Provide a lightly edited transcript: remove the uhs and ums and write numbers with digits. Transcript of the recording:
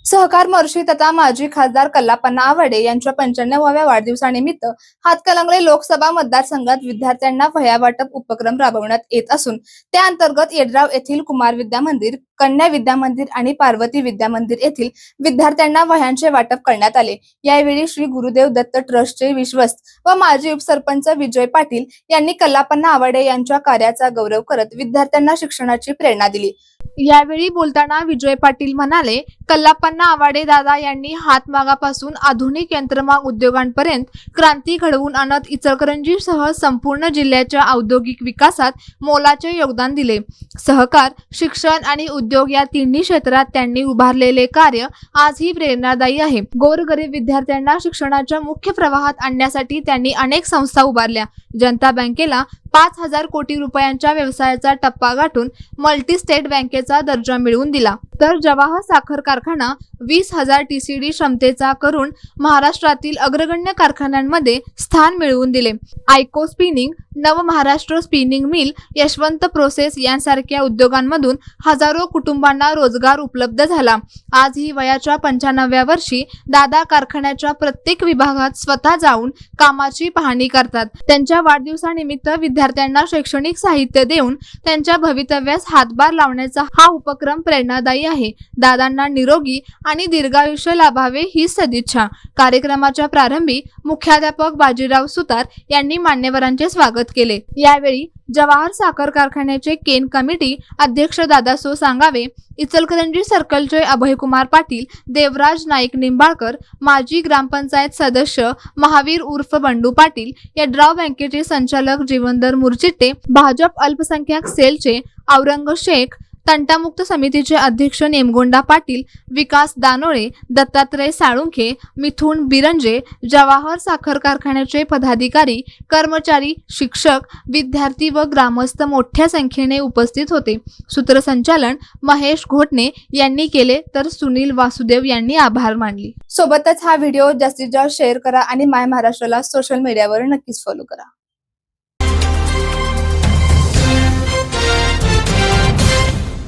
सहकार महर्षी तथा माजी खासदार कल्लापन्ना आवाडे यांच्या 95व्या वाढदिवसानिमित्त हातकणंगले लोकसभा मतदारसंघात विद्यार्थ्यांना वह्या वाटप उपक्रम राबवण्यात येत असून त्या अंतर्गत येड्राव येथील कुमार विद्या मंदिर, कन्या विद्या मंदिर आणि पार्वती विद्या मंदिर येथील विद्यार्थ्यांना वह्यांचे वाटप करण्यात आले। यावेळी श्री गुरुदेव दत्त ट्रस्टचे विश्वस्त व माजी उपसरपंच विजय पाटील यांनी कल्लापन्ना आवाडे यांच्या कार्याचा गौरव करत विद्यार्थ्यांना शिक्षणाची प्रेरणा दिली। यावेळी बोलताना विजय पाटील म्हणाले, कल्लापन्ना आवाडे दादा यांनी हातमागापासून आधुनिक यंत्रमाग उद्योगांपर्यंत क्रांती घडवून आणत इचलकरंजीसह संपूर्ण जिल्ह्याच्या औद्योगिक विकासात मोलाचे योगदान दिले। सहकार, शिक्षण आणि उद्योग या तिन्ही क्षेत्रात त्यांनी उभारलेले कार्य आजही प्रेरणादायी आहे। गोरगरीब विद्यार्थ्यांना शिक्षणाच्या मुख्य प्रवाहात आणण्यासाठी त्यांनी अनेक संस्था उभारल्या। जनता बँकेला 5,000 कोटी रुपयांच्या व्यवसायाचा टप्पा गाठून मल्टी स्टेट बँकेचा दर्जा मिळवून दिला, तर जवाहर साखर कारखाना 20,000 TCD क्षमतेचा करून महाराष्ट्रातील अग्रगण्य कारखान्यांमध्ये स्थान मिळवून दिले। आयको स्पिनिंग, नव Maharashtra spinning mill, Yashwant process यांसारख्या उद्योगांमधून हजारो कुटुंबांना रोजगार उपलब्ध झाला। आजही वयाच्या 95व्या वर्षी दादा कारखान्याच्या प्रत्येक विभागात स्वतः जाऊन कामाची पाहणी करतात। त्यांच्या वाढदिवसानिमित्त विद्यार्थ्यांना शैक्षणिक साहित्य देऊन त्यांच्या भवितव्यास हातभार लावण्याचा हा उपक्रम प्रेरणादायी आहे। दादांना निरोगी आणि दीर्घायुष्य लाभावे ही सदिच्छा। कार्यक्रमाच्या प्रारंभी मुख्याध्यापक बाजीराव सुतार यांनी मान्यवरांचे स्वागत केले। यावेळी जवाहर साखर कारखान्याचे केन कमिटी अध्यक्ष दादासो सांगावे, इचलकरंजी सर्कलचे अभयकुमार पाटील, देवराज नाईक निंबाळकर, माजी ग्रामपंचायत सदस्य महावीर उर्फ बंडू पाटील, येड्राव बँकेचे संचालक जीवनधर मुरचिट्टे, भाजप अल्पसंख्याक सेलचे औरंग शेख, तंटामुक्त समितीचे अध्यक्ष नेमगोंडा पाटील, विकास दानोळे, दत्तात्रय साळुंखे, मिथुन बिरंजे, जवाहर साखर कारखान्याचे पदाधिकारी, कर्मचारी, शिक्षक, विद्यार्थी व ग्रामस्थ मोठ्या संख्येने उपस्थित होते। सूत्रसंचालन महेश घोटणे यांनी केले, तर सुनील वासुदेव यांनी आभार मानले। सोबतच हा व्हिडिओ जास्तीत जास्त शेअर करा आणि माय महाराष्ट्राला सोशल मीडियावर नक्कीच फॉलो करा।